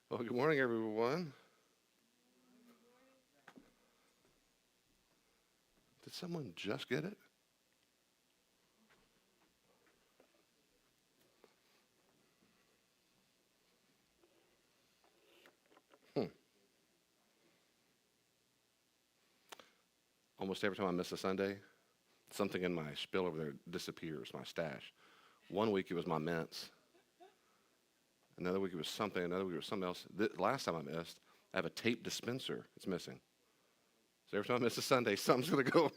Well, good morning, everyone. Did someone just get it? Hmm. Almost every time I miss a Sunday, something in my spill over there disappears, my stash. One week it was my mints. Another week it was something. Another week it was something else. Last time I missed, I have a tape dispenser. It's missing. So every time I miss a Sunday, something's going to go.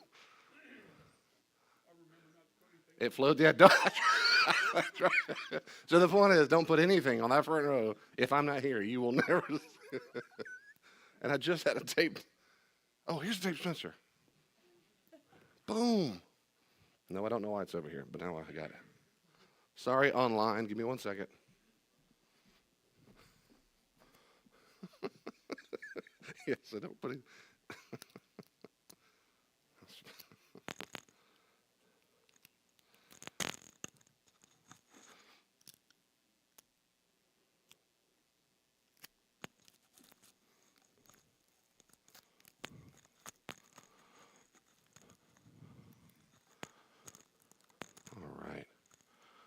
It flowed. Yeah, that's right. So the point is, don't put anything on that front row. If I'm not here, you will never. And I just had a tape. Oh, here's a tape dispenser. Boom. No, I don't know why it's over here, but now I got it. Sorry, online. Give me 1 second. Yes, I don't put it. All right.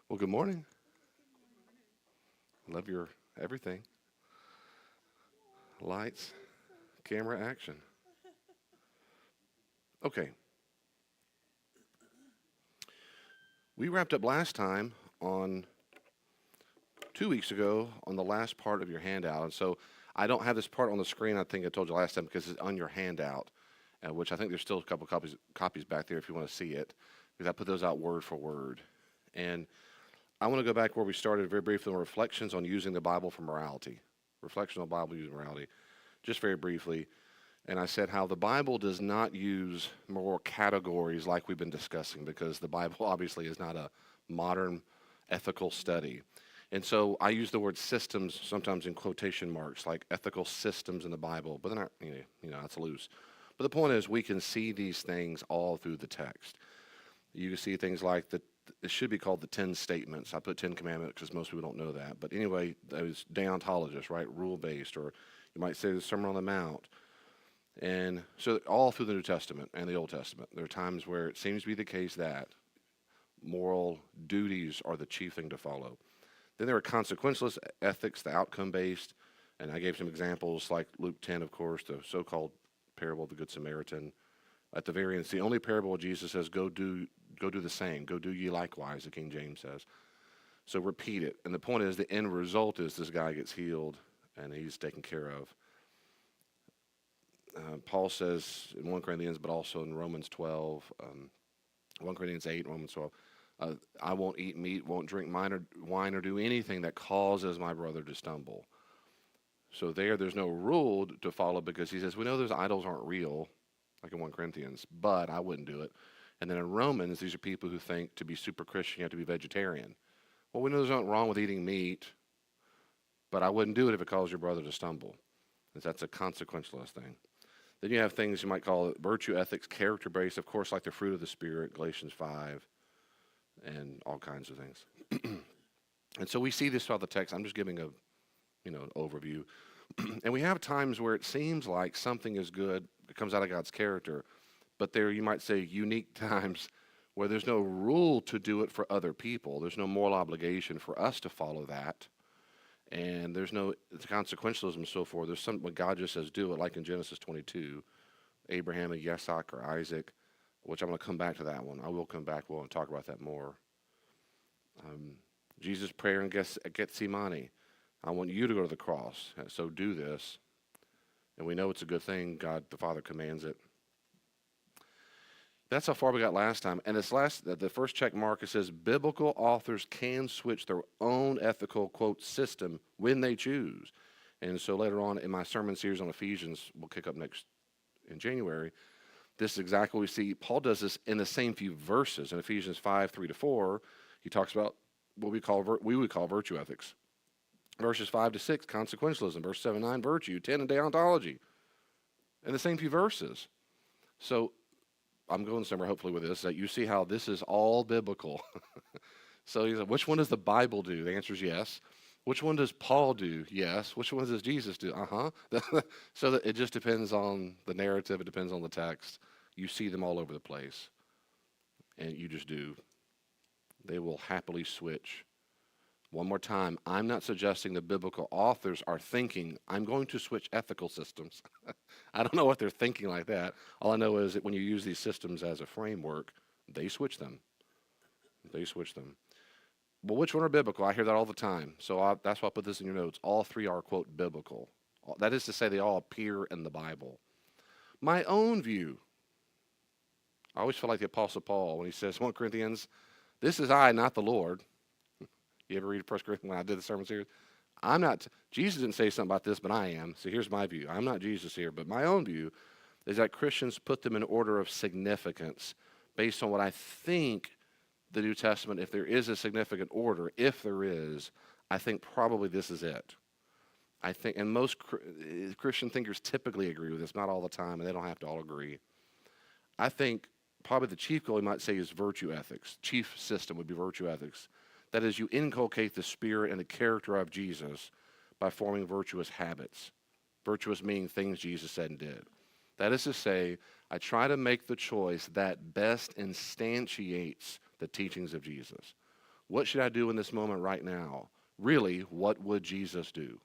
Well, good morning. Love your everything. Lights, camera, action. Okay. We wrapped up last time on 2 weeks ago on the last part of your handout. And so I don't have this part on the screen. I think I told you last time because it's on your handout, which I think there's still a couple copies back there if you want to see it, because I put those out word for word. And I want to go back where we started very briefly on reflections on using the Bible for morality. Reflection on the Bible using morality, just very briefly. And I said how the Bible does not use moral categories like we've been discussing, because the Bible obviously is not a modern ethical study. And so I use the word systems sometimes in quotation marks, like ethical systems in the Bible, but they're not, that's loose. But the point is, we can see these things all through the text. You can see things like it should be called the 10 statements. I put 10 commandments because most people don't know that. But anyway, those deontologists, right? Rule based, or you might say the Sermon on the Mount. And so all through the New Testament and the Old Testament, there are times where it seems to be the case that moral duties are the chief thing to follow. Then there are consequentialist ethics, the outcome based. And I gave some examples like Luke 10, of course, the so called parable of the Good Samaritan. At the very end, it's the only parable where Jesus says, go do the same. Go do ye likewise, the King James says. So repeat it. And the point is, the end result is this guy gets healed and he's taken care of. Paul says in 1 Corinthians, but also in Romans 12, 1 Corinthians 8, Romans 12, I won't eat meat, won't drink wine, or do anything that causes my brother to stumble. So there's no rule to follow, because he says, we know those idols aren't real, like in 1 Corinthians, but I wouldn't do it. And then in Romans, these are people who think to be super Christian, you have to be vegetarian. Well, we know there's nothing wrong with eating meat, but I wouldn't do it if it caused your brother to stumble. That's a consequentialist thing. Then you have things you might call virtue ethics, character-based, of course, like the fruit of the Spirit, Galatians 5, and all kinds of things. And so we see this throughout the text. I'm just giving an overview. And we have times where it seems like something is good, it comes out of God's character, but there, you might say, unique times where there's no rule to do it for other people. There's no moral obligation for us to follow that. And there's no consequentialism and so forth. There's some when God just says do it, like in Genesis 22, Abraham and Isaac or Isaac, which I'm going to come back to that one. I will come back. We'll talk about that more. Jesus' prayer in Gethsemane. I want you to go to the cross, so do this. And we know it's a good thing. God the Father commands it. That's how far we got last time. And the first check mark, it says biblical authors can switch their own ethical, quote, system when they choose. And so later on in my sermon series on Ephesians, we'll kick up next in January, this is exactly what we see. Paul does this in the same few verses. In Ephesians 5, 3-4, he talks about what we would call virtue ethics. Verses 5-6, consequentialism. Verse 7-9, virtue. 10, and deontology. In the same few verses. So I'm going somewhere hopefully with this, that you see how this is all biblical. So he said, which one does the Bible do? The answer is yes. Which one does Paul do? Yes. Which ones does Jesus do? Uh huh. So that it just depends on the narrative. It depends on the text. You see them all over the place, and you just do. They will happily switch. One more time, I'm not suggesting the biblical authors are thinking, I'm going to switch ethical systems. I don't know what they're thinking like that. All I know is that when you use these systems as a framework, they switch them. They switch them. Well, which one are biblical? I hear that all the time. So that's why I put this in your notes. All three are, quote, biblical. That is to say, they all appear in the Bible. My own view, I always feel like the Apostle Paul when he says, 1 Corinthians, this is I, not the Lord. You ever read 1 Corinthians when I did the sermon series? I'm not, Jesus didn't say something about this, but I am. So here's my view. I'm not Jesus here, but my own view is that Christians put them in order of significance based on what I think the New Testament, if there is a significant order, if there is, I think probably this is it. I think, and most Christian thinkers typically agree with this, not all the time, and they don't have to all agree. I think probably the chief goal, you might say, is virtue ethics. Chief system would be virtue ethics. That is, you inculcate the spirit and the character of Jesus by forming virtuous habits. Virtuous meaning things Jesus said and did. That is to say, I try to make the choice that best instantiates the teachings of Jesus. What should I do in this moment right now? Really, what would Jesus do?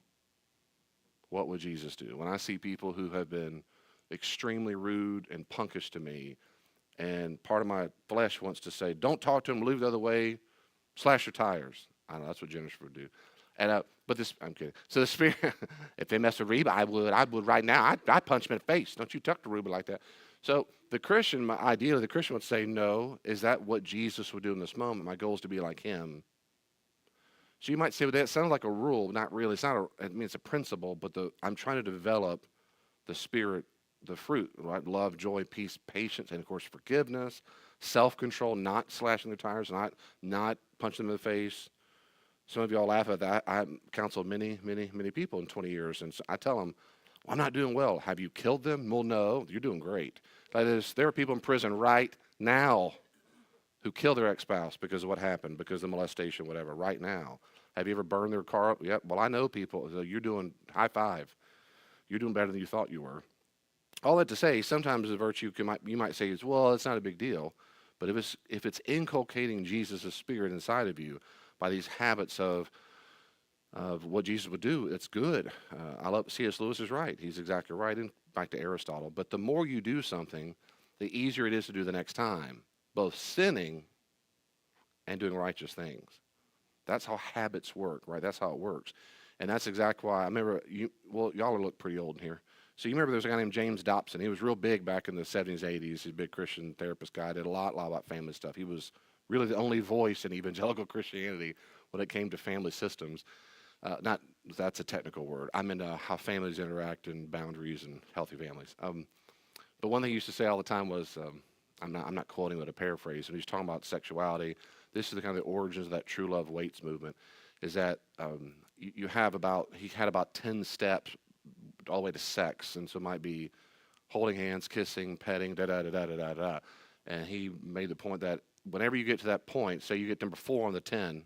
What would Jesus do? When I see people who have been extremely rude and punkish to me, and part of my flesh wants to say, don't talk to them, leave the other way, slash your tires. I don't know, that's what Jennifer would do. And but this, I'm kidding. So the spirit, if they mess with Reba, I would right now. I'd punch them in the face. Don't you talk to Reba like that. So the Christian, ideally, the Christian would say, no, is that what Jesus would do in this moment? My goal is to be like him. So you might say, well, that sounds like a rule. Not really. It's not I mean, it's a principle, but I'm trying to develop the spirit, the fruit, right? Love, joy, peace, patience, and of course, forgiveness, self-control, not slashing their tires, not punching them in the face. Some of y'all laugh at that. I counseled many people in 20 years, and so I tell them, well, I'm not doing well. Have you killed them? Well, no, you're doing great. That is, there are people in prison right now who kill their ex-spouse because of what happened, because of molestation, whatever, right now. Have you ever burned their car up? Yep. Well, I know people. So you're doing, high five. You're doing better than you thought you were. All that to say, sometimes the virtue you might say is, well, it's not a big deal. But if it's inculcating Jesus' spirit inside of you by these habits of what Jesus would do, it's good. I love C.S. Lewis is right. He's exactly right. And back to Aristotle. But the more you do something, the easier it is to do the next time, both sinning and doing righteous things. That's how habits work, right? That's how it works. And that's exactly why I remember, y'all look pretty old in here. So you remember there's a guy named James Dobson. He was real big back in the 70s, 80s. He's a big Christian therapist guy. Did a lot about family stuff. He was really the only voice in evangelical Christianity when it came to family systems. That's a technical word. I'm into how families interact and boundaries and healthy families. But one thing he used to say all the time was, I'm not quoting, but a paraphrase, and he's talking about sexuality. This is the kind of the origins of that true love waits movement, is that he had about 10 steps all the way to sex, and so it might be holding hands, kissing, petting, da-da-da-da-da-da-da. And he made the point that whenever you get to that point, say you get number 4 on the 10,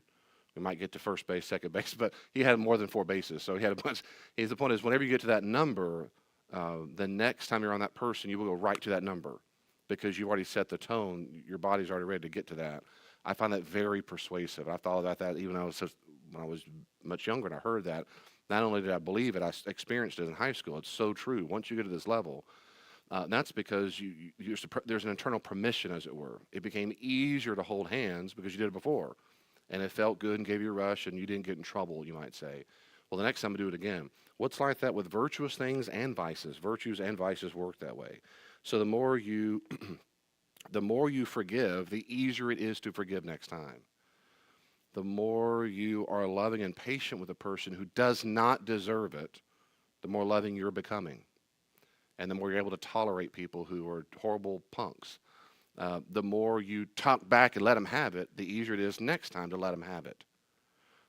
we might get to first base, second base, but he had more than 4 bases, so he had a bunch. The point is, whenever you get to that number, the next time you're on that person, you will go right to that number because you've already set the tone. Your body's already ready to get to that. I find that very persuasive. I thought about that even when I was much younger and I heard that. Not only did I believe it, I experienced it in high school. It's so true. Once you get to this level, that's because there's an internal permission, as it were. It became easier to hold hands because you did it before. And it felt good and gave you a rush and you didn't get in trouble, you might say. Well, the next time I do it again. What's like that with virtuous things and vices? Virtues and vices work that way. So the more you forgive, the easier it is to forgive next time. The more you are loving and patient with a person who does not deserve it, the more loving you're becoming. And the more you're able to tolerate people who are horrible punks. The more you talk back and let them have it, the easier it is next time to let them have it.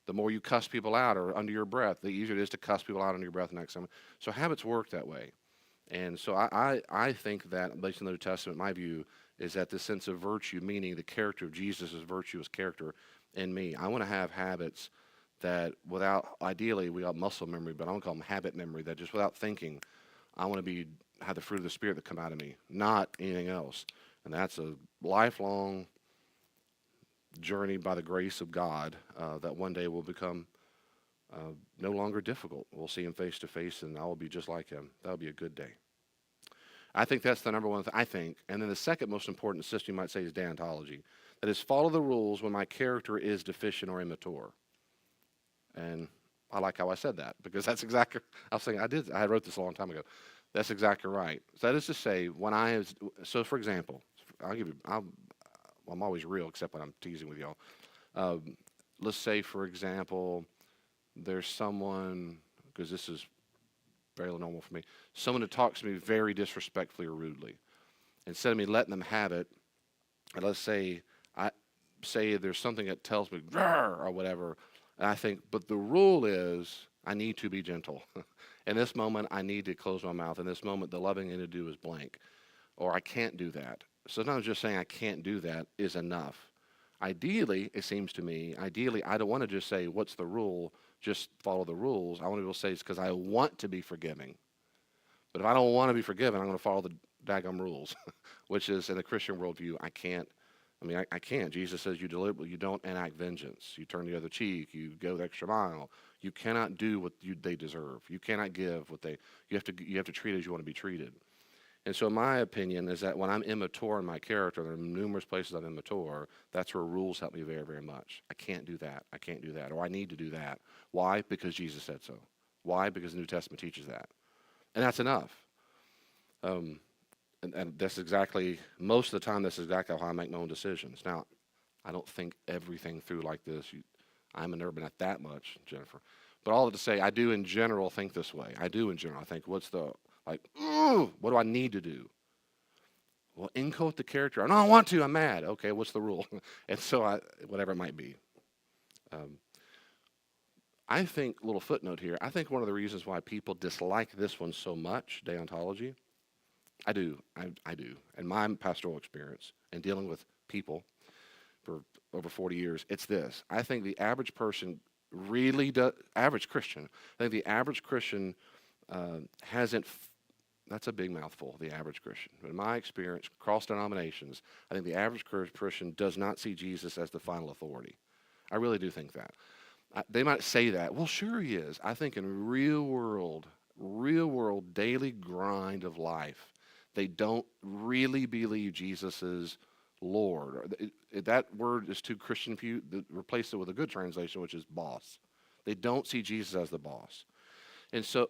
The more you cuss people out or under your breath, the easier it is to cuss people out under your breath next time. So habits work that way. And so I think that, based on the New Testament, my view is that the sense of virtue, meaning the character of Jesus' virtuous character in me, I want to have habits that ideally, we got muscle memory, but I want to call them habit memory, that just without thinking, I want to have the fruit of the Spirit that come out of me, not anything else. And that's a lifelong journey by the grace of God that one day will become no longer difficult. We'll see him face to face, and I will be just like him. That'll be a good day. I think that's the number one thing, I think. And then the second most important system, you might say, is deontology. That is, follow the rules when my character is deficient or immature. And I like how I said that, because that's exactly, I was saying, I wrote this a long time ago. That's exactly right. So that is to say, so for example, I'm always real except when I'm teasing with y'all. Let's say, for example, there's someone, because this is very normal for me, someone who talks to me very disrespectfully or rudely. Instead of me letting them have it, and let's say there's something that tells me or whatever, and I think, but the rule is I need to be gentle. In this moment, I need to close my mouth. In this moment, the loving thing to do is blank, or I can't do that. So sometimes just saying I can't do that is enough. Ideally, it seems to me, I don't want to just say, what's the rule? Just follow the rules. I want to be able to say it's because I want to be forgiving. But if I don't want to be forgiven, I'm going to follow the daggum rules, which is, in the Christian worldview, I can't. I can't. Jesus says you don't enact vengeance. You turn the other cheek. You go the extra mile. You cannot do what they deserve. You cannot give what you have to treat as you want to be treated. And so my opinion is that when I'm immature in my character, there are numerous places I'm immature, that's where rules help me very, very much. I can't do that. I can't do that. Or I need to do that. Why? Because Jesus said so. Why? Because the New Testament teaches that. And that's enough. And that's exactly, most of the time, that's exactly how I make my own decisions. Now, I don't think everything through like this. I'm a nerd, but not that much, Jennifer. But all to say, I do in general think this way. I do in general. I think, what do I need to do? Well, encode the character. I don't want to. I'm mad. Okay, what's the rule? And so whatever it might be. I think, little footnote here, I think one of the reasons why people dislike this one so much, deontology, I do. In my pastoral experience and dealing with people for over 40 years, it's this. I think the average person average Christian, I think the average Christian hasn't, that's a big mouthful, the average Christian. But in my experience, across denominations, I think the average Christian does not see Jesus as the final authority. I really do think that. They might say that. Well, sure he is. I think in real world, daily grind of life, they don't really believe Jesus is Lord. That word is too Christian for you. Replace it with a good translation, which is boss. They don't see Jesus as the boss. And so,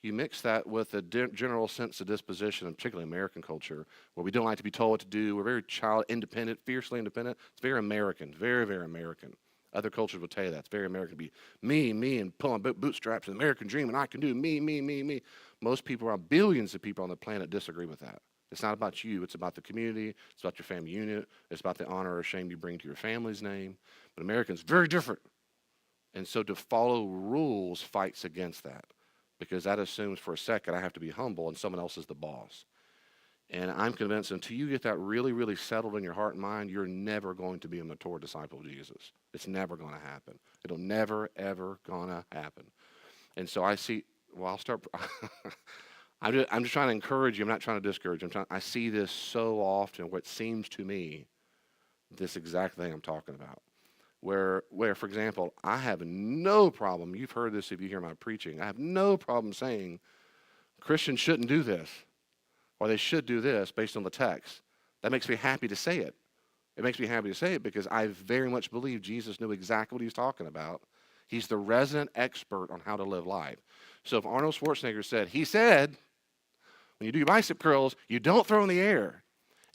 you mix that with a general sense of disposition, particularly American culture, where we don't like to be told what to do. We're very child independent, fiercely independent. It's very American, very, very American. Other cultures will tell you that. It's very American to be me, and pull on bootstraps, and American dream, and I can do me. Most people, around billions of people on the planet, disagree with that. It's not about you. It's about the community. It's about your family unit. It's about the honor or shame you bring to your family's name. But Americans, very different. And so to follow rules fights against that, because that assumes for a second I have to be humble and someone else is the boss. And I'm convinced until you get that really, really settled in your heart and mind, you're never going to be a mature disciple of Jesus. It's never going to happen. It'll never, ever going to happen. And so I'll start. I'm just trying to encourage you. I'm not trying to discourage you. I see this so often, what seems to me, this exact thing I'm talking about. Where, for example, I have no problem, you've heard this if you hear my preaching, I have no problem saying Christians shouldn't do this, or they should do this based on the text. That makes me happy to say it. It makes me happy to say it because I very much believe Jesus knew exactly what he was talking about. He's the resident expert on how to live life. So if Arnold Schwarzenegger said, when you do your bicep curls, you don't throw in the air.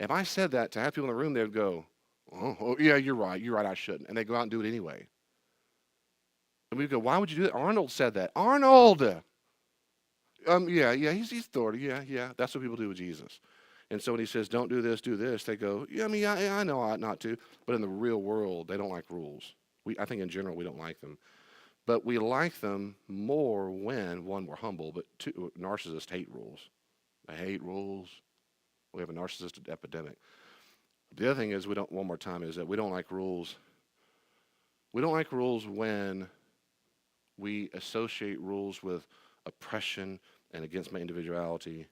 If I said that to have people in the room, they would go, oh, yeah, you're right, I shouldn't. And they go out and do it anyway. And we go, why would you do that? Arnold said that. Arnold! Yeah, he's authority. Yeah, that's what people do with Jesus. And so when he says, don't do this, they go, yeah, I know I ought not to. But in the real world, they don't like rules. I think in general, we don't like them. But we like them more when, one, we're humble, but two, narcissists hate rules. They hate rules. We have a narcissistic epidemic. The other thing is, one more time, is that we don't like rules We don't like rules when we associate rules with oppression and against my individuality.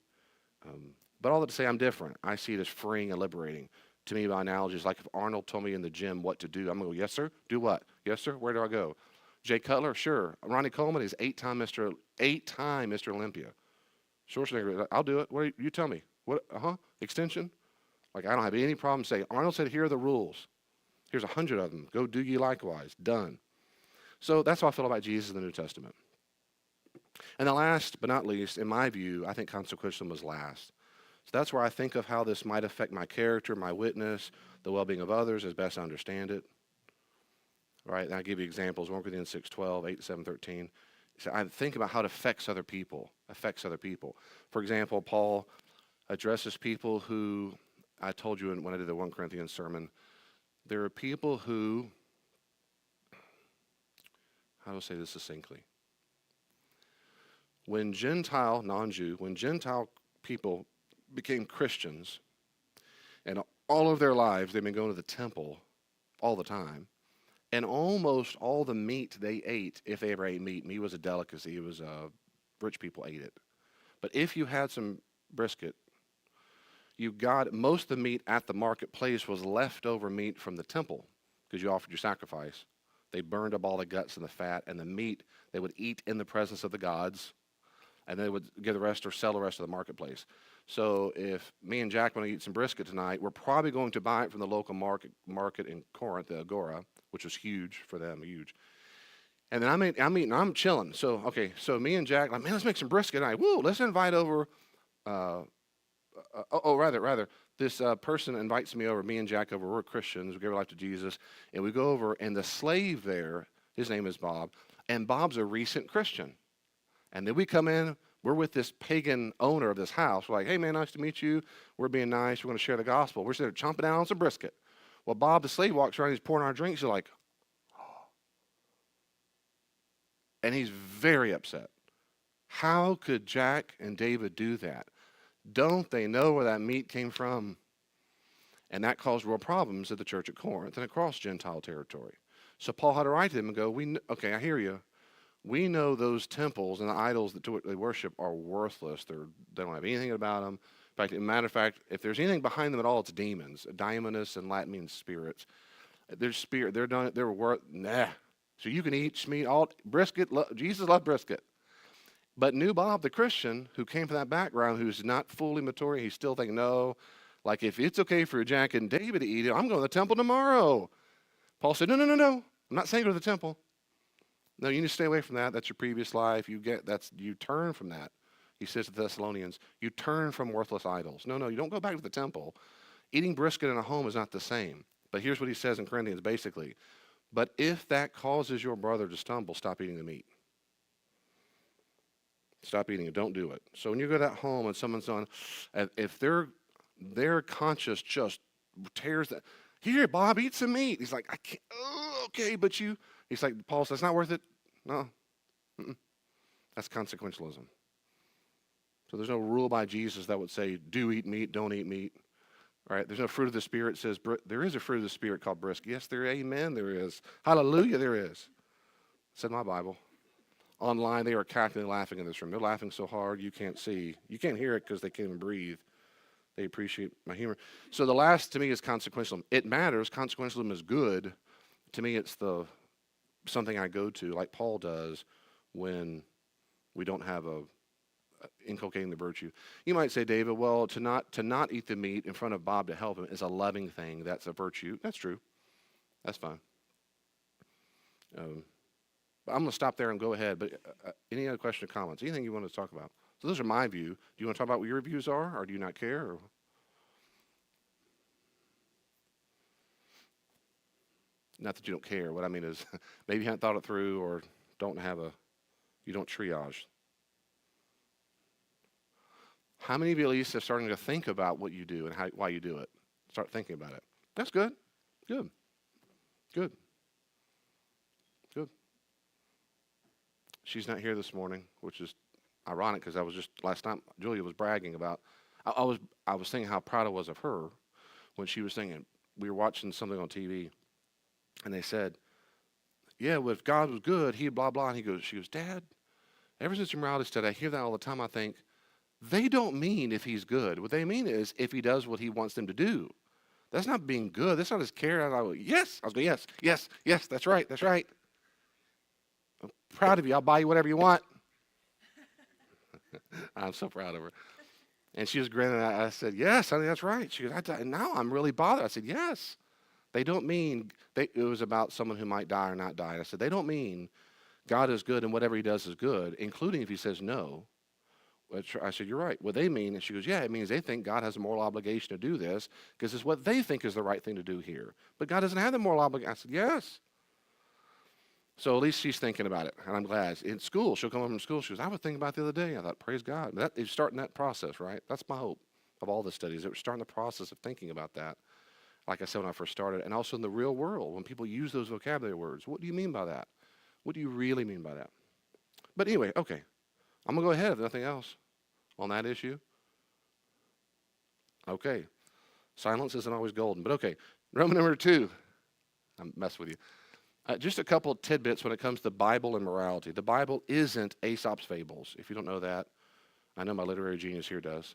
But all that to say, I'm different. I see it as freeing and liberating. To me, my analogy is like if Arnold told me in the gym what to do, I'm going to go, yes, sir. Do what? Yes, sir. Where do I go? Jay Cutler, sure. Ronnie Coleman is eight-time Mr. Olympia. Schwarzenegger, I'll do it. What you tell me? What? Extension? Like I don't have any problem saying. Arnold said, here are the rules. Here's 100 of them. Go do ye likewise. Done. So that's how I feel about Jesus in the New Testament. And the last but not least, in my view, I think consequentialism was last. So that's where I think of how this might affect my character, my witness, the well-being of others as best I understand it. Right? And I'll give you examples. 1 Corinthians 6:12, 8 to 7, 13. So I think about how it affects other people. For example, Paul addresses people who, I told you when I did the 1 Corinthians sermon, there are people who, how do I say this succinctly? When Gentile, non-Jew, when Gentile people became Christians, and all of their lives they've been going to the temple all the time, and almost all the meat they ate, if they ever ate meat was a delicacy, it was rich people ate it. But if you had some brisket, you got most of the meat at the marketplace was leftover meat from the temple because you offered your sacrifice. They burned up all the guts and the fat, and the meat they would eat in the presence of the gods, and they would give the rest or sell the rest of the marketplace. So if me and Jack want to eat some brisket tonight, we're probably going to buy it from the local market in Corinth, the Agora, which was huge for them, huge. And then I'm chilling. So me and Jack, like, man, let's make some brisket tonight. Woo, let's invite over. This person invites me over. Me and Jack over. We're Christians. We give our life to Jesus, and we go over. And the slave there, his name is Bob, and Bob's a recent Christian. And then we come in. We're with this pagan owner of this house. We're like, hey, man, nice to meet you. We're being nice. We're going to share the gospel. We're sitting there chomping down on some brisket. Well, Bob, the slave, walks around. He's pouring our drinks. He's like, oh. And he's very upset. How could Jack and David do that? Don't they know where that meat came from? And that caused real problems at the church at Corinth and across Gentile territory. So Paul had to write to them and go, okay, I hear you. We know those temples and the idols that they worship are worthless. They don't have anything about them. In fact, as a matter of fact, if there's anything behind them at all, it's demons. Daimonos in Latin means spirits. They're spirit. They're worth nah. So you can eat meat, all brisket. Jesus loved brisket. But new Bob, the Christian, who came from that background, who's not fully mature, he's still thinking, no, like if it's okay for Jack and David to eat it, I'm going to the temple tomorrow. Paul said, no. I'm not saying go to the temple. No, you need to stay away from that. That's your previous life. You turn from that. He says to the Thessalonians, you turn from worthless idols. No, you don't go back to the temple. Eating brisket in a home is not the same. But here's what he says in Corinthians, basically. But if that causes your brother to stumble, stop eating the meat. Stop eating it. Don't do it. So when you go to that home and someone's on, if their conscience just tears that, here, Bob, eat some meat. He's like, I can't. Oh, okay, but you. He's like, Paul says, it's not worth it. No. That's consequentialism. So there's no rule by Jesus that would say, do eat meat, don't eat meat. Right? There's no fruit of the Spirit says, there is a fruit of the Spirit called brisket. Yes, amen, there is. Hallelujah, there is. It's in my Bible. Online, they are cackling, laughing in this room. They're laughing so hard you can't see. You can't hear it because they can't even breathe. They appreciate my humor. So the last to me is consequentialism. It matters. Consequentialism is good. To me, it's something I go to, like Paul does, when we don't have inculcating the virtue. You might say, David, well, to not eat the meat in front of Bob to help him is a loving thing. That's a virtue. That's true. That's fine. But I'm going to stop there and go ahead. But any other question or comments? Anything you want to talk about? So those are my view. Do you want to talk about what your views are, or do you not care? Or? Not that you don't care. What I mean is maybe you haven't thought it through, or you don't triage. How many of you at least are starting to think about what you do and why you do it? Start thinking about it. That's good. Good. She's not here this morning, which is ironic because last night Julia was bragging about. I was thinking how proud I was of her when she was thinking. We were watching something on TV, and they said, yeah, well, if God was good, he blah, blah. And she goes, Dad, ever since your morality study, I hear that all the time. I think, they don't mean if he's good. What they mean is if he does what he wants them to do. That's not being good. That's not his care. I go, yes. I was going, yes, yes, yes, that's right, that's right. I'm proud of you. I'll buy you whatever you want. I'm so proud of her. And she was grinning. I said, yes, honey, that's right. She goes, now I'm really bothered. I said, yes. They don't mean, it was about someone who might die or not die. And I said, they don't mean God is good and whatever he does is good, including if he says no. I said, you're right. What they mean, and she goes, yeah, it means they think God has a moral obligation to do this because it's what they think is the right thing to do here. But God doesn't have the moral obligation. I said, yes. So at least she's thinking about it, and I'm glad. In school, she'll come home from school. She goes, I was thinking about it the other day. I thought, praise God. That is starting that process, right? That's my hope of all the studies. That we're starting the process of thinking about that, like I said when I first started, and also in the real world, when people use those vocabulary words. What do you mean by that? What do you really mean by that? But anyway, okay. I'm going to go ahead if nothing else on that issue. Okay. Silence isn't always golden, but okay. Roman number 2. I'm messing with you. Just a couple of tidbits when it comes to Bible and morality. The Bible isn't Aesop's fables. If you don't know that, I know my literary genius here does.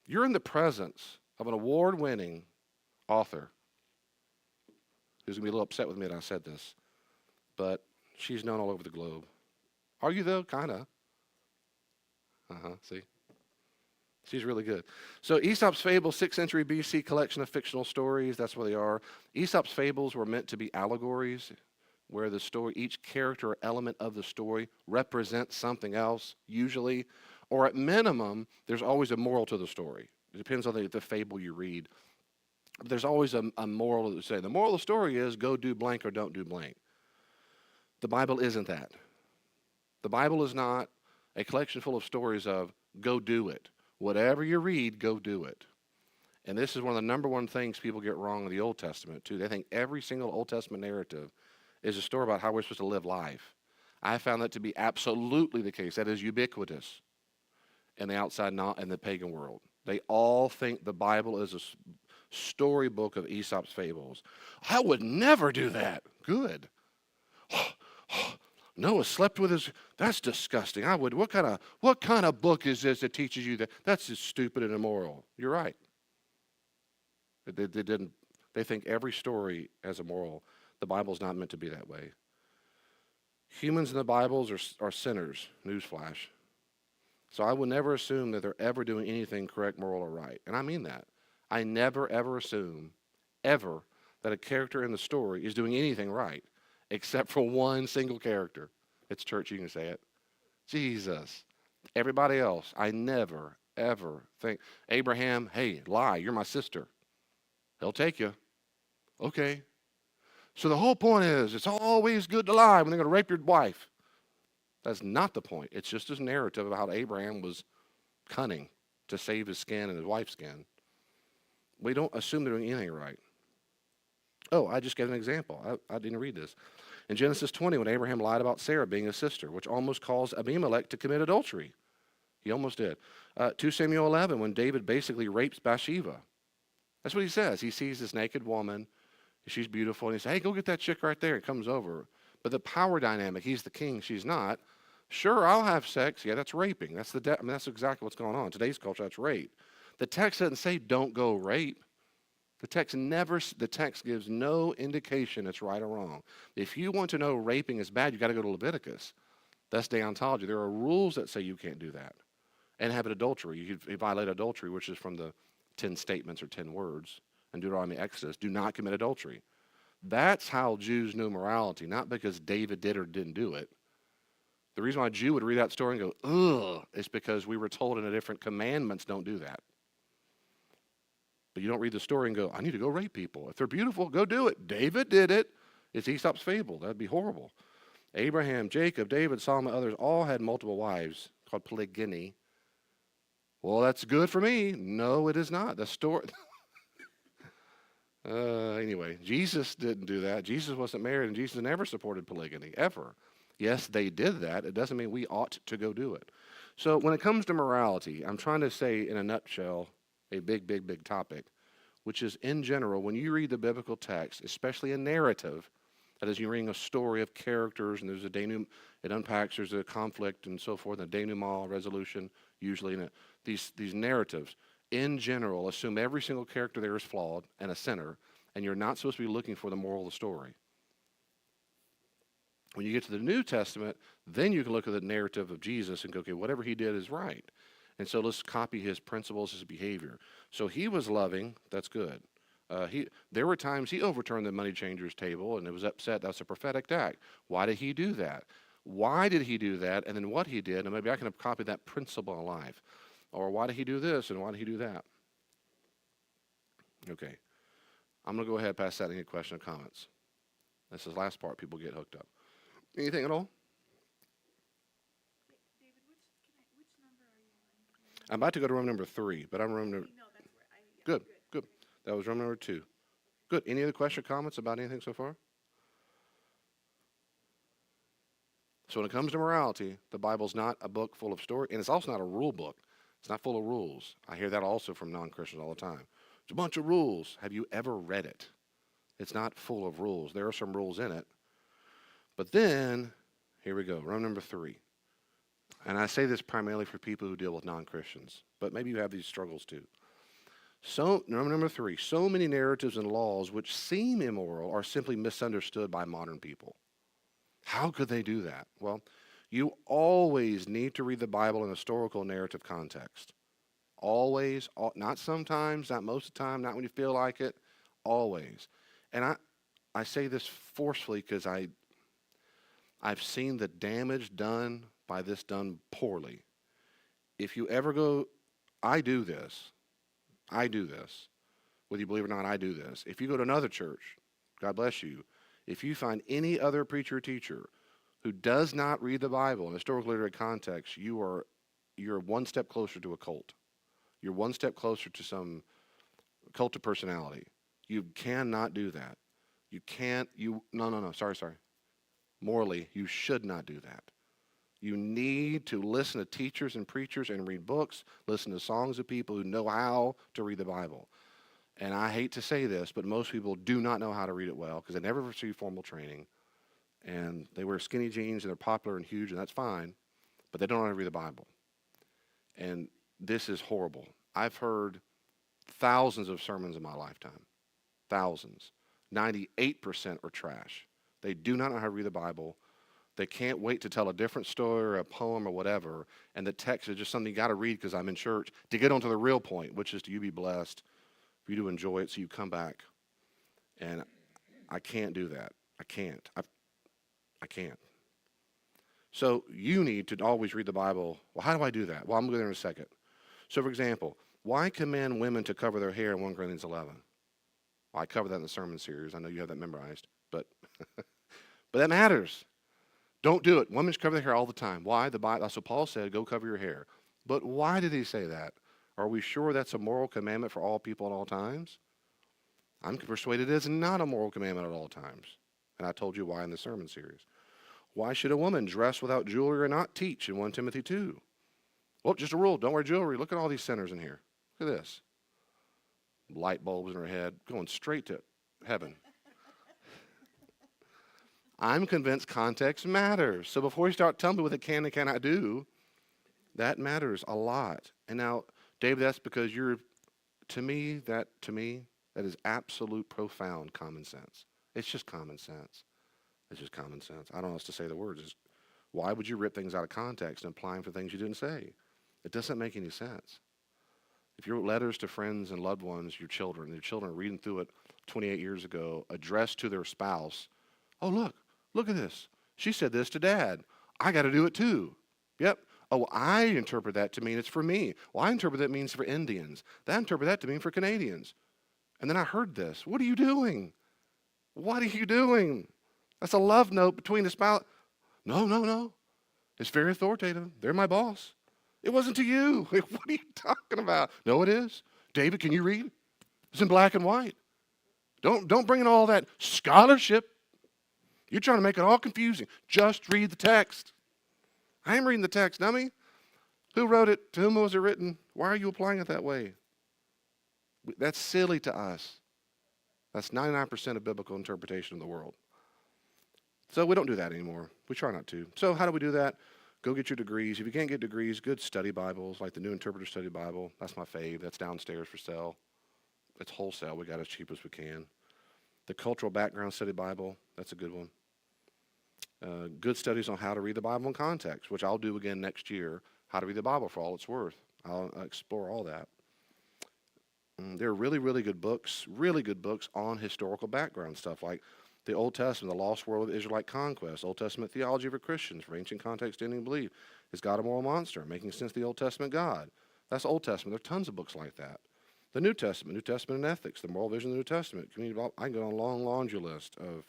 You're in the presence of an award-winning author who's going to be a little upset with me that I said this, but she's known all over the globe. Are you, though? Kind of. See? She's really good. So Aesop's Fables, 6th century BC collection of fictional stories. That's what they are. Aesop's Fables were meant to be allegories where the story, each character or element of the story represents something else, usually. Or at minimum, there's always a moral to the story. It depends on the fable you read. But there's always a moral to say. The moral of the story is go do blank or don't do blank. The Bible isn't that. The Bible is not a collection full of stories of go do it. Whatever you read, go do it. And this is one of the number one things people get wrong in the Old Testament, too. They think every single Old Testament narrative is a story about how we're supposed to live life. I found that to be absolutely the case. That is ubiquitous in the outside, not in the pagan world. They all think the Bible is a storybook of Aesop's fables. I would never do that. Good. Noah slept with his, that's disgusting. I would, what kind of book is this that teaches you that? That's just stupid and immoral. You're right. They think every story has a moral. The Bible's not meant to be that way. Humans in the Bibles are sinners, newsflash. So I would never assume that they're ever doing anything correct, moral, or right. And I mean that. I never, ever assume, ever, that a character in the story is doing anything right. Except for one single character. It's church, you can say it. Jesus. Everybody else, I never, ever think, Abraham, hey, lie, you're my sister. He'll take you. Okay. So the whole point is, it's always good to lie when they're going to rape your wife. That's not the point. It's just this narrative of how Abraham was cunning to save his skin and his wife's skin. We don't assume they're doing anything right. Oh, I just gave an example. I didn't read this. In Genesis 20, when Abraham lied about Sarah being his sister, which almost caused Abimelech to commit adultery. He almost did. 2 Samuel 11, when David basically rapes Bathsheba. That's what he says. He sees this naked woman. She's beautiful. And he says, hey, go get that chick right there. He comes over. But the power dynamic, he's the king, she's not. Sure, I'll have sex. Yeah, that's raping. That's that's exactly what's going on. In today's culture, that's rape. The text doesn't say don't go rape. The text gives no indication it's right or wrong. If you want to know raping is bad, you got to go to Leviticus. That's deontology. There are rules that say you can't do that. And have an adultery. You violate adultery, which is from the 10 statements or 10 words in Deuteronomy, Exodus. Do not commit adultery. That's how Jews knew morality, not because David did or didn't do it. The reason why a Jew would read that story and go, ugh, is because we were told in a different commandments don't do that. But you don't read the story and go, I need to go rape people. If they're beautiful, go do it. David did it. It's Aesop's fable. That'd be horrible. Abraham, Jacob, David, Solomon, others all had multiple wives called polygyny. Well, that's good for me. No, it is not. The story. Anyway, Jesus didn't do that. Jesus wasn't married, and Jesus never supported polygyny, ever. Yes, they did that. It doesn't mean we ought to go do it. So when it comes to morality, I'm trying to say in a nutshell, a big, big, big topic, which is in general, when you read the biblical text, especially a narrative, That is, you're reading a story of characters, and there's a denouement. It unpacks. There's a conflict and so forth, and a denouement, resolution, usually in it. These narratives, in general, assume every single character there is flawed and a sinner, and you're not supposed to be looking for the moral of the story. When you get to the New Testament, then you can look at the narrative of Jesus and go, okay, whatever he did is right. And so let's copy his principles, his behavior. So he was loving. That's good. There were times he overturned the money changer's table and it was upset. That's a prophetic act. Why did he do that? Why did he do that? And then what he did, and maybe I can have copied that principle in life. Or why did he do this and why did he do that? Okay. I'm going to go ahead past that. Any questions or comments? This is the last part. People get hooked up. Anything at all? David, which number are you on? I'm about to go to room number 3, but I'm room number... No, that's where I... Good. That was room number 2. Good. Any other questions or comments about anything so far? So when it comes to morality, the Bible's not a book full of story, and it's also not a rule book. It's not full of rules. I hear that also from non-Christians all the time. It's a bunch of rules. Have you ever read it? It's not full of rules. There are some rules in it. But then, here we go, room number 3. And I say this primarily for people who deal with non-Christians, but maybe you have these struggles too. So, number 3, so many narratives and laws which seem immoral are simply misunderstood by modern people. How could they do that? Well, you always need to read the Bible in a historical narrative context. Always, not sometimes, not most of the time, not when you feel like it, always. And I say this forcefully because I've seen the damage done by this done poorly. If you ever go, I do this, whether you believe it or not, I do this. If you go to another church, God bless you, if you find any other preacher or teacher who does not read the Bible in historical literary context, you're one step closer to a cult. You're one step closer to some cult of personality. You cannot do that. You can't, sorry. Morally, you should not do that. You need to listen to teachers and preachers and read books, listen to songs of people who know how to read the Bible. And I hate to say this, but most people do not know how to read it well because they never received formal training. And they wear skinny jeans and they're popular and huge, and that's fine, but they don't know how to read the Bible. And this is horrible. I've heard thousands of sermons in my lifetime. Thousands. 98% are trash. They do not know how to read the Bible. They can't wait to tell a different story or a poem or whatever, and the text is just something you got to read because I'm in church to get onto the real point, which is to you be blessed, for you to enjoy it so you come back. And I can't do that. I can't. I can't. So you need to always read the Bible. Well, how do I do that? Well, I'm going to go there in a second. So, for example, why command women to cover their hair in 1 Corinthians 11? Well, I covered that in the sermon series. I know you have that memorized, but but that matters. Don't do it. Women should cover their hair all the time. Why? The Bible, that's what Paul said, go cover your hair. But why did he say that? Are we sure that's a moral commandment for all people at all times? I'm persuaded it is not a moral commandment at all times. And I told you why in the sermon series. Why should a woman dress without jewelry or not teach in 1 Timothy 2? Well, just a rule, don't wear jewelry. Look at all these sinners in here. Look at this. Light bulbs in her head, going straight to heaven. I'm convinced context matters. So before you start telling me what it can and cannot do, that matters a lot. And now, David, that's because to me, that is absolute profound common sense. It's just common sense. It's just common sense. I don't know how else to say the words. Why would you rip things out of context and apply them for things you didn't say? It doesn't make any sense. If you wrote letters to friends and loved ones, your children are reading through it 28 years ago, addressed to their spouse, oh, look at this. She said this to Dad. I got to do it too. Yep. Oh, I interpret that to mean it's for me. Well, I interpret that means for Indians. I interpret that to mean for Canadians. And then I heard this. What are you doing? What are you doing? That's a love note between the spouse. No. It's very authoritative. They're my boss. It wasn't to you. What are you talking about? No, it is. David, can you read? It's in black and white. Don't bring in all that scholarship. You're trying to make it all confusing. Just read the text. I am reading the text, dummy. Who wrote it? To whom was it written? Why are you applying it that way? That's silly to us. That's 99% of biblical interpretation of the world. So we don't do that anymore. We try not to. So how do we do that? Go get your degrees. If you can't get degrees, good study Bibles, like the New Interpreter Study Bible. That's my fave. That's downstairs for sale. It's wholesale. We got it as cheap as we can. The Cultural Background Study Bible. That's a good one. Good studies on how to read the Bible in context, which I'll do again next year. How to read the Bible for all it's worth. I'll explore all that. There are really, really good books on historical background stuff like the Old Testament, the lost world of Israelite conquest, Old Testament theology for Christians, for ancient context, ending belief. Is God a moral monster? Making sense of the Old Testament God. That's Old Testament. There are tons of books like that. The New Testament and ethics, the moral vision of the New Testament. I can go on a long laundry list of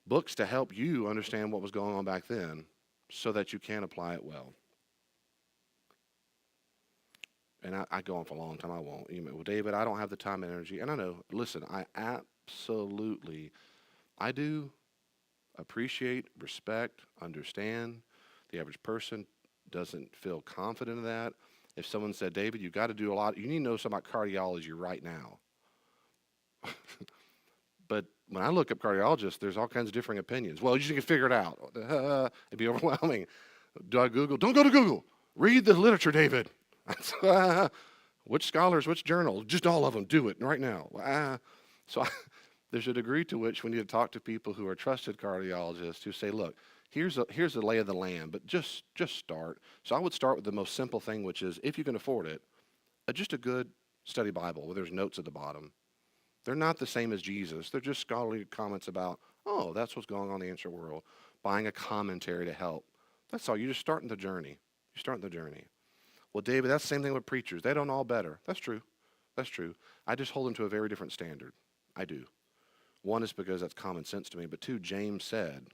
books to help you understand what was going on back then so that you can apply it well. And I go on for a long time. I won't. Well, David, I don't have the time and energy. And I know, listen, I do appreciate, respect, understand. The average person doesn't feel confident in that. If someone said, David, you've got to do a lot, you need to know something about cardiology right now. But when I look up cardiologists, there's all kinds of differing opinions. Well, you just can figure it out. It'd be overwhelming. Do I Google? Don't go to Google. Read the literature, David. Which scholars, which journal? Just all of them. Do it right now. There's a degree to which we need to talk to people who are trusted cardiologists who say, look, here's the lay of the land, but just start. So I would start with the most simple thing, which is, if you can afford it, just a good study Bible where there's notes at the bottom. They're not the same as Jesus. They're just scholarly comments about, oh, that's what's going on in the ancient world. Buying a commentary to help. That's all. You're just starting the journey. You're starting the journey. Well, David, that's the same thing with preachers. They don't know all better. That's true. That's true. I just hold them to a very different standard. I do. One is because that's common sense to me. But two, James said,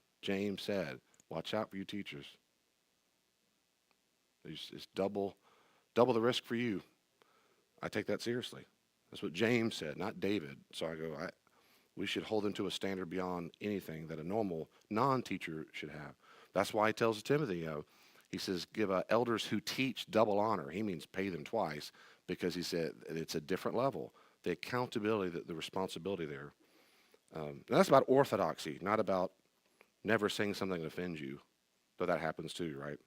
watch out for you teachers. It's double the risk for you. I take that seriously. That's what James said, not David. So I go, we should hold them to a standard beyond anything that a normal non-teacher should have. That's why he tells Timothy, he says, give elders who teach double honor. He means pay them twice, because he said it's a different level. The accountability, the responsibility there. And that's about orthodoxy, not about never saying something that offends you. Though that happens too, right?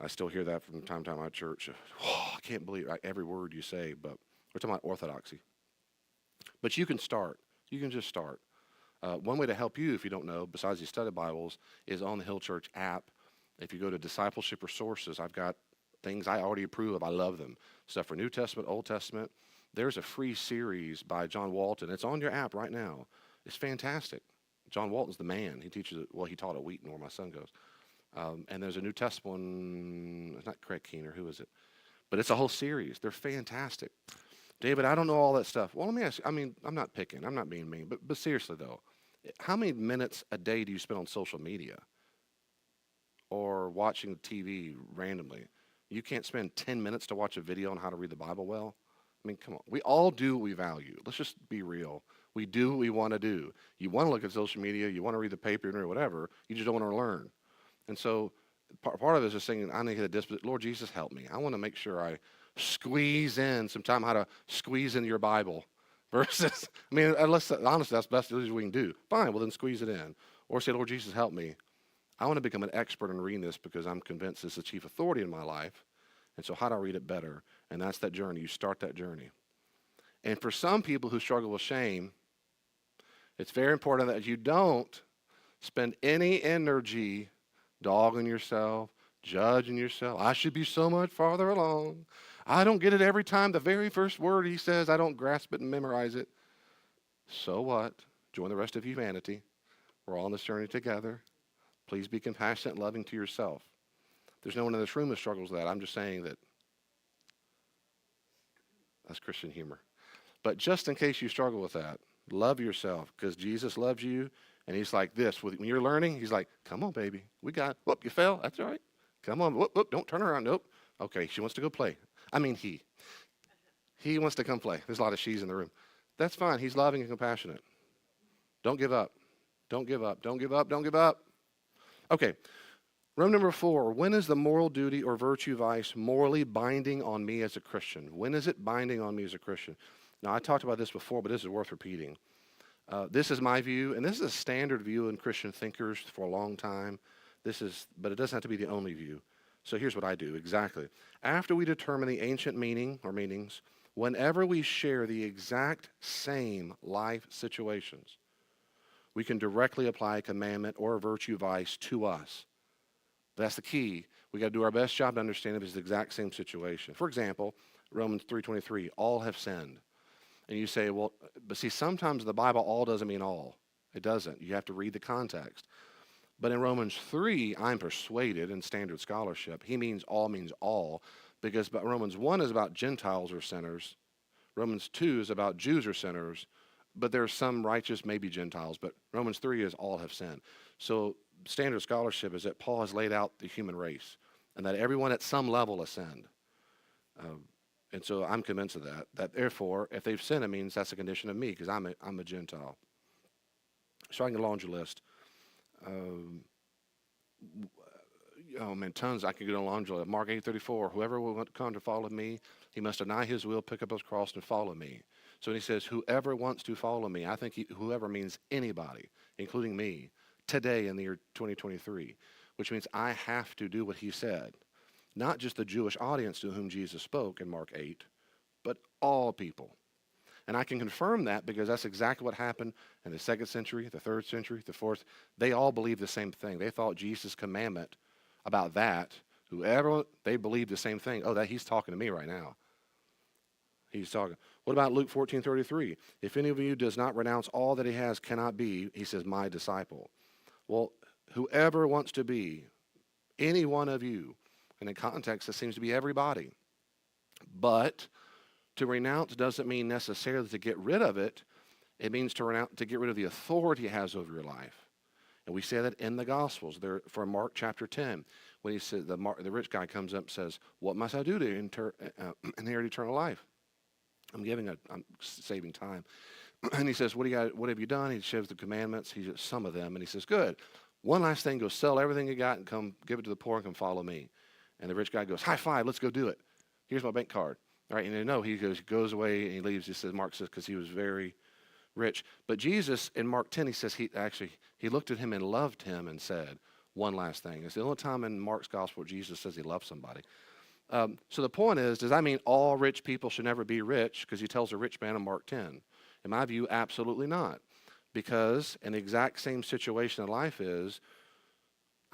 I still hear that from time to time at church. Oh, I can't believe every word you say, but we're talking about orthodoxy. But you can start. You can just start. One way to help you, if you don't know, besides these study Bibles, is on the Hill Church app. If you go to discipleship resources, I've got things I already approve of. I love them. Stuff for New Testament, Old Testament. There's a free series by John Walton. It's on your app right now. It's fantastic. John Walton's the man. He teaches, he taught at Wheaton where my son goes. And there's a New Testament one. It's not Craig Keener. Who is it? But it's a whole series. They're fantastic. David, I don't know all that stuff. Well, let me ask you. I mean, I'm not picking. I'm not being mean. But seriously, though, how many minutes a day do you spend on social media or watching TV randomly? You can't spend 10 minutes to watch a video on how to read the Bible well? I mean, come on. We all do what we value. Let's just be real. We do what we want to do. You want to look at social media. You want to read the paper or whatever. You just don't want to learn. And so part of it is just saying, I need to get a disposition. Lord Jesus, help me. I want to make sure I squeeze in some time how to squeeze in your Bible versus, I mean, honestly, that's the best we can do. Fine, well, then squeeze it in. Or say, Lord Jesus, help me. I want to become an expert in reading this because I'm convinced it's the chief authority in my life. And so how do I read it better? And that's that journey. You start that journey. And for some people who struggle with shame, it's very important that you don't spend any energy dogging yourself, judging yourself. I should be so much farther along. I don't get it every time. The very first word he says, I don't grasp it and memorize it. So what? Join the rest of humanity. We're all on this journey together. Please be compassionate and loving to yourself. There's no one in this room that struggles with that. I'm just saying that that's Christian humor. But just in case you struggle with that, love yourself because Jesus loves you. And he's like this. When you're learning, he's like, come on, baby. We got it. Whoop, you fell. That's all right. Come on. Whoop, whoop. Don't turn around. Nope. Okay, she wants to go play. I mean, he wants to come play. There's a lot of she's in the room. That's fine. He's loving and compassionate. Don't give up. Don't give up. Don't give up. Don't give up. Okay. Rule number 4, when is the moral duty or virtue vice morally binding on me as a Christian? When is it binding on me as a Christian? Now, I talked about this before, but this is worth repeating. This is my view, and this is a standard view in Christian thinkers for a long time. But it doesn't have to be the only view. So here's what I do exactly. After we determine the ancient meaning or meanings, whenever we share the exact same life situations, we can directly apply a commandment or a virtue vice to us. That's the key. We got to do our best job to understand if it's the exact same situation. For example, Romans 3:23, all have sinned. And you say, well, but see, sometimes in the Bible, all doesn't mean all. It doesn't. You have to read the context. But in Romans 3, I'm persuaded in standard scholarship, he means all, because Romans 1 is about Gentiles or sinners. Romans 2 is about Jews or sinners, but there are some righteous, maybe Gentiles, but Romans 3 is all have sinned. So standard scholarship is that Paul has laid out the human race and that everyone at some level has sinned. And so I'm convinced of that therefore, if they've sinned, it means that's a condition of me because I'm a Gentile. So I can go laundry list. Oh man, tons. I could go to laundry list. Mark 8:34, whoever will come to follow me, he must deny his will, pick up his cross, and follow me. So when he says, whoever wants to follow me, I think whoever means anybody, including me, today in the year 2023, which means I have to do what he said. Not just the Jewish audience to whom Jesus spoke in Mark 8, but all people. And I can confirm that because that's exactly what happened in the 2nd century, the 3rd century, the 4th. They all believed the same thing. They thought Jesus' commandment about that, they believed the same thing. Oh, that he's talking to me right now. He's talking. What about Luke 14:33? If any of you does not renounce all that he has cannot be, he says, my disciple. Well, whoever wants to be, any one of you, and in context, it seems to be everybody. But to renounce doesn't mean necessarily to get rid of it. It means to get rid of the authority it has over your life. And we say that in the Gospels. There, for Mark chapter 10, when he said the rich guy comes up and says, "What must I do to inherit eternal life?" I'm saving time. And he says, "What have you done?" He shows the commandments. He says, some of them, and he says, "Good. One last thing: go sell everything you got and come give it to the poor and come follow me." And the rich guy goes, "High five! Let's go do it. Here's my bank card." All right, and no, he goes away and he leaves. Mark says, because he was very rich. But Jesus in Mark 10, he says he looked at him and loved him and said one last thing. It's the only time in Mark's gospel where Jesus says he loves somebody. So the point is, does that mean all rich people should never be rich? Because he tells a rich man in Mark 10. In my view, absolutely not. Because in the exact same situation in life is,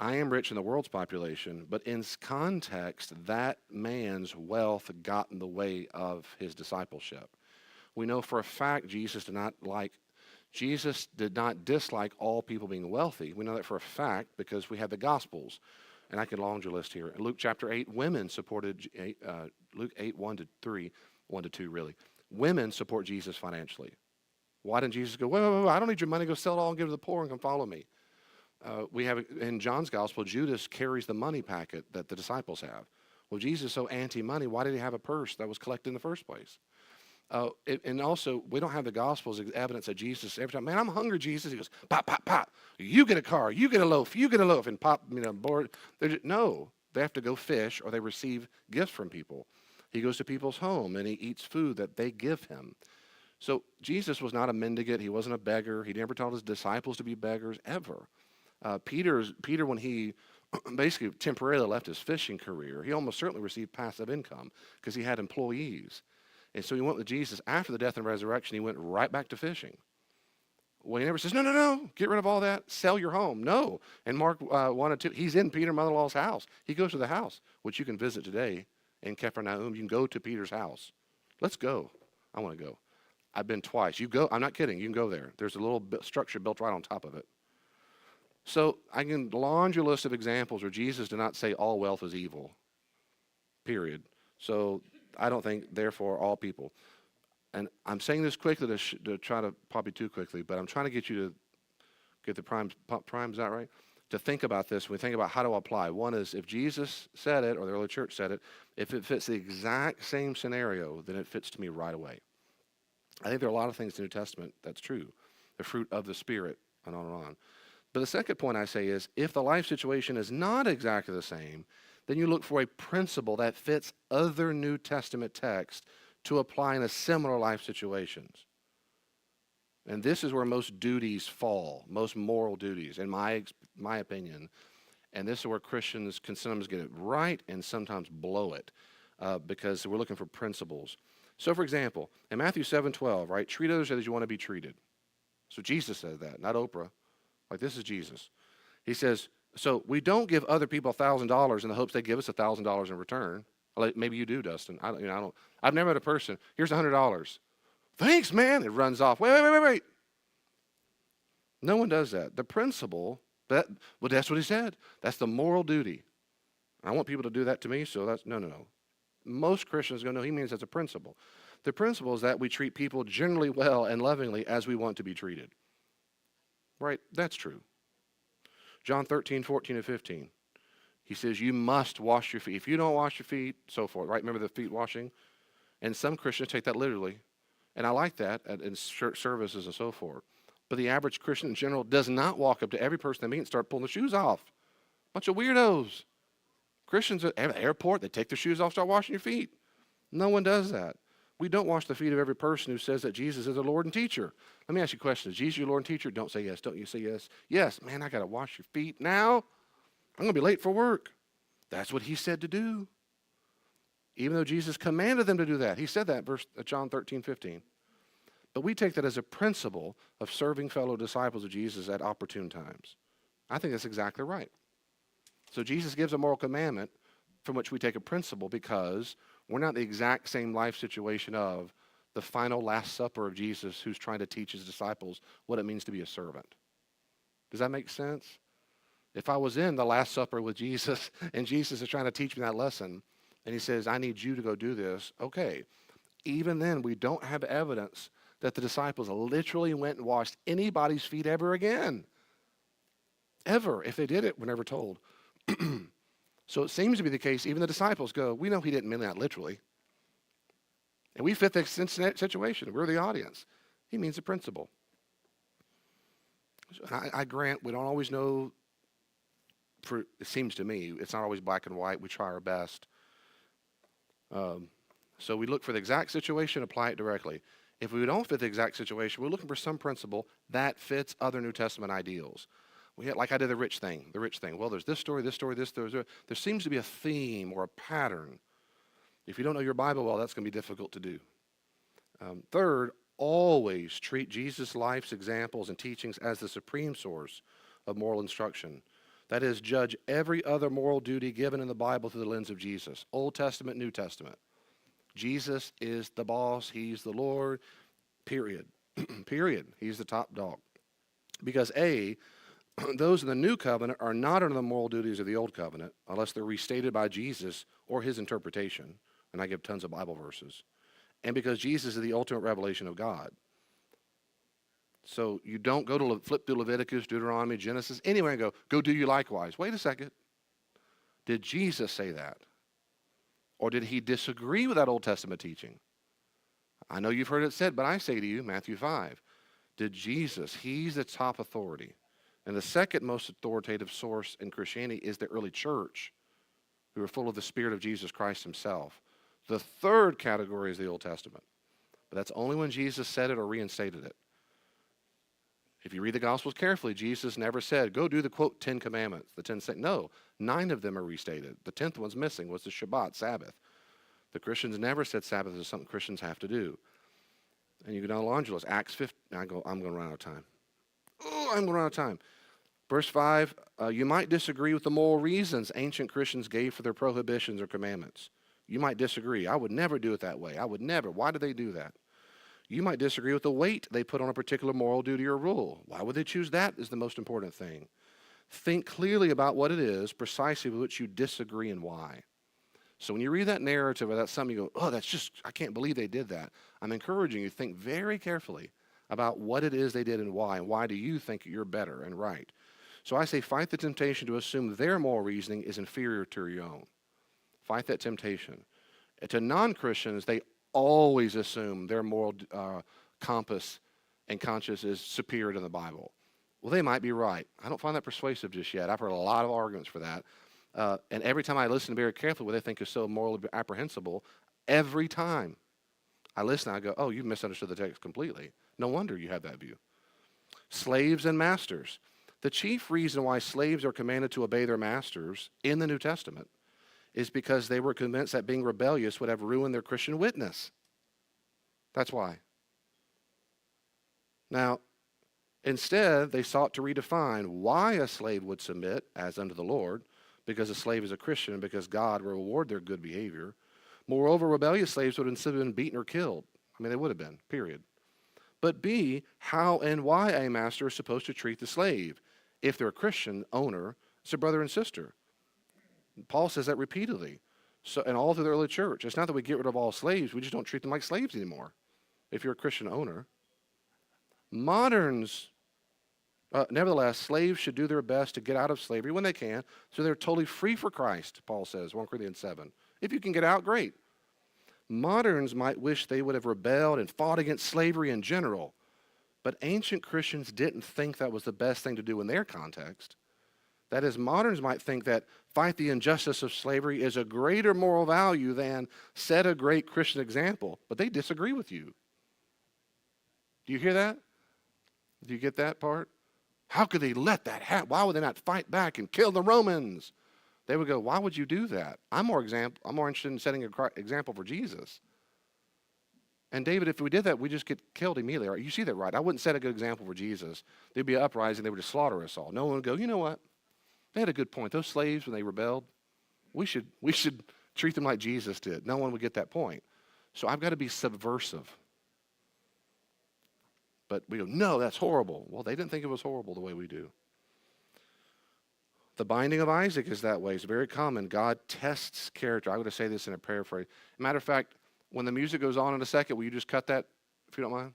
I am rich in the world's population, but in context, that man's wealth got in the way of his discipleship. We know for a fact Jesus did not dislike all people being wealthy. We know that for a fact because we have the Gospels. And I can laundry list here. In Luke chapter 8, women supported, Luke 8, 1-3, 1-2 really. Women support Jesus financially. Why didn't Jesus go, wait, I don't need your money, go sell it all and give it to the poor and come follow me? We have in John's gospel, Judas carries the money packet that the disciples have. Well, Jesus is so anti-money, why did he have a purse that was collected in the first place? And also, we don't have the Gospels as evidence that Jesus, every time, man, I'm hungry, Jesus. He goes, pop, pop, pop. You get a car, you get a loaf, and pop, board. No, they have to go fish or they receive gifts from people. He goes to people's home and he eats food that they give him. So Jesus was not a mendicant. He wasn't a beggar. He never taught his disciples to be beggars, ever. Peter, when he basically temporarily left his fishing career, he almost certainly received passive income because he had employees. And so he went with Jesus. After the death and resurrection, he went right back to fishing. Well, he never says, no, get rid of all that, sell your home. No. And Mark 1-2, he's in Peter's mother-in-law's house. He goes to the house, which you can visit today in Capernaum. You can go to Peter's house. Let's go. I want to go. I've been twice. You go. I'm not kidding. You can go there. There's a little structure built right on top of it. So I can launch a list of examples where Jesus did not say all wealth is evil, period. So I don't think, therefore, all people. And I'm saying this quickly to try to, probably too quickly, but I'm trying to get you to get the primes, is that right? To think about this, when we think about how to apply. One is, if Jesus said it, or the early church said it, if it fits the exact same scenario, then it fits to me right away. I think there are a lot of things in the New Testament that's true. The fruit of the Spirit, and on and on. But the second point I say is, if the life situation is not exactly the same, then you look for a principle that fits other New Testament texts to apply in a similar life situations. And this is where most duties fall, most moral duties, in my opinion. And this is where Christians can sometimes get it right and sometimes blow it because we're looking for principles. So, for example, in Matthew 7:12, right, treat others as you want to be treated. So Jesus says that, not Oprah. Like, this is Jesus. He says, so we don't give other people $1,000 in the hopes they give us $1,000 in return. Like, maybe you do, Dustin. I've never met a person. Here's $100. Thanks, man. It runs off. Wait. No one does that. The principle, well, that's what he said. That's the moral duty. I want people to do that to me, so that's, no. Most Christians go, no, he means that's a principle. The principle is that we treat people generally well and lovingly as we want to be treated. Right? That's true. John 13:14 and 15. He says, you must wash your feet. If you don't wash your feet, so forth. Right? Remember the feet washing? And some Christians take that literally. And I like that in church services and so forth. But the average Christian in general does not walk up to every person they meet and start pulling the shoes off. Bunch of weirdos. Christians at the airport, they take their shoes off, start washing your feet. No one does that. We don't wash the feet of every person who says that Jesus is their Lord and teacher. Let me ask you a question. Is Jesus your Lord and teacher? Don't say yes. Don't you say yes? Yes. Man, I got to wash your feet now. I'm going to be late for work. That's what he said to do. Even though Jesus commanded them to do that. He said that, John 13:15. But we take that as a principle of serving fellow disciples of Jesus at opportune times. I think that's exactly right. So Jesus gives a moral commandment from which we take a principle because we're not the exact same life situation of the final Last Supper of Jesus who's trying to teach his disciples what it means to be a servant. Does that make sense? If I was in the Last Supper with Jesus and Jesus is trying to teach me that lesson and he says, I need you to go do this, okay. Even then, we don't have evidence that the disciples literally went and washed anybody's feet ever again. Ever. If they did it, we're never told. So it seems to be the case, even the disciples go, we know he didn't mean that literally. And we fit the situation. We're the audience. He means the principle. I grant we don't always know, it seems to me, it's not always black and white. We try our best. So we look for the exact situation, apply it directly. If we don't fit the exact situation, we're looking for some principle that fits other New Testament ideals. Like I did the rich thing. Well, there's this story. There seems to be a theme or a pattern. If you don't know your Bible well, that's going to be difficult to do. Third, always treat Jesus' life's examples and teachings as the supreme source of moral instruction. That is, judge every other moral duty given in the Bible through the lens of Jesus. Old Testament, New Testament. Jesus is the boss. He's the Lord. Period. Period. He's the top dog. Because A, those in the new covenant are not under the moral duties of the old covenant unless they're restated by Jesus or his interpretation. And I give tons of Bible verses. And because Jesus is the ultimate revelation of God. So you don't go to flip through Leviticus, Deuteronomy, Genesis, anywhere and go do you likewise. Wait a second. Did Jesus say that? Or did he disagree with that Old Testament teaching? I know you've heard it said, but I say to you, Matthew 5, did Jesus, he's the top authority. And the second most authoritative source in Christianity is the early church, who were full of the Spirit of Jesus Christ himself. The third category is the Old Testament. But that's only when Jesus said it or reinstated it. If you read the Gospels carefully, Jesus never said, go do the, quote, 10 commandments, the 10 sayings. No, 9 of them are restated. The 10th one's missing, was the Shabbat, Sabbath. The Christians never said Sabbath is something Christians have to do. And you go down the laundry list. Acts 15, I'm going to run out of time. I'm going to run out of time. Verse 5, you might disagree with the moral reasons ancient Christians gave for their prohibitions or commandments. You might disagree. I would never do it that way. I would never. Why do they do that? You might disagree with the weight they put on a particular moral duty or rule. Why would they choose that is the most important thing. Think clearly about what it is precisely with which you disagree and why. So when you read that narrative or that's something you go, oh, that's just, I can't believe they did that. I'm encouraging you to think very carefully about what it is they did and why do you think you're better and right. So I say fight the temptation to assume their moral reasoning is inferior to your own. Fight that temptation. To non-Christians, they always assume their moral compass and conscience is superior to the Bible. Well, they might be right. I don't find that persuasive just yet. I've heard a lot of arguments for that. And every time I listen very carefully what they think is so morally apprehensible, every time I listen, I go, oh, you misunderstood the text completely. No wonder you have that view. Slaves and masters. The chief reason why slaves are commanded to obey their masters in the New Testament is because they were convinced that being rebellious would have ruined their Christian witness. That's why. Now, instead, they sought to redefine why a slave would submit as unto the Lord, because a slave is a Christian and because God will reward their good behavior. Moreover, rebellious slaves would have instead been beaten or killed. I mean, they would have been, period. But B, how and why a master is supposed to treat the slave. If they're a Christian owner, it's a brother and sister. Paul says that repeatedly. So, and all through the early church. It's not that we get rid of all slaves, we just don't treat them like slaves anymore, if you're a Christian owner. Moderns, nevertheless, slaves should do their best to get out of slavery when they can, so they're totally free for Christ, Paul says, 1 Corinthians 7. If you can get out, great. Moderns might wish they would have rebelled and fought against slavery in general, but ancient Christians didn't think that was the best thing to do in their context. That is, moderns might think that fight the injustice of slavery is a greater moral value than set a great Christian example, but they disagree with you. Do you hear that? Do you get that part? How could they let that happen? Why would they not fight back and kill the Romans? They would go, why would you do that? I'm more interested in setting an example for Jesus. And David, if we did that, we just get killed immediately. Right? You see that, right? I wouldn't set a good example for Jesus. There'd be an uprising. They would just slaughter us all. No one would go, you know what? They had a good point. Those slaves, when they rebelled, we should treat them like Jesus did. No one would get that point. So I've got to be subversive. But we go, no, that's horrible. Well, they didn't think it was horrible the way we do. The binding of Isaac is that way. It's very common. God tests character. I'm going to say this in a paraphrase. Matter of fact, when the music goes on in a second, will you just cut that, if you don't mind?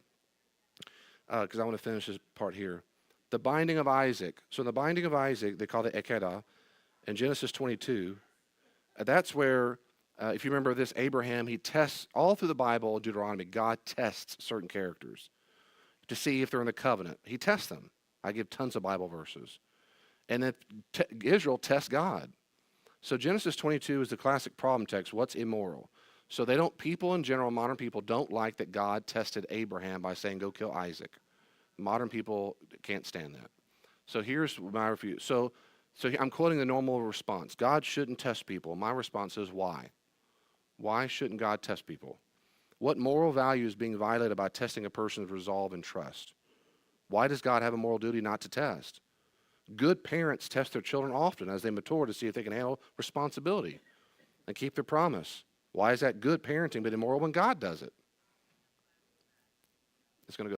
Because I want to finish this part here. The binding of Isaac. So in the binding of Isaac, they call it Ekeda. In Genesis 22, that's where, if you remember this, Abraham, he tests, all through the Bible, Deuteronomy, God tests certain characters to see if they're in the covenant. He tests them. I give tons of Bible verses. And then Israel tests God. So Genesis 22 is the classic problem text. What's immoral? So people in general, modern people don't like that God tested Abraham by saying, go kill Isaac. Modern people can't stand that. So here's my review. So I'm quoting the normal response. God shouldn't test people. My response is why? Why shouldn't God test people? What moral value is being violated by testing a person's resolve and trust? Why does God have a moral duty not to test? Good parents test their children often as they mature to see if they can handle responsibility and keep their promise. Why is that good parenting but immoral when God does it? It's going to go.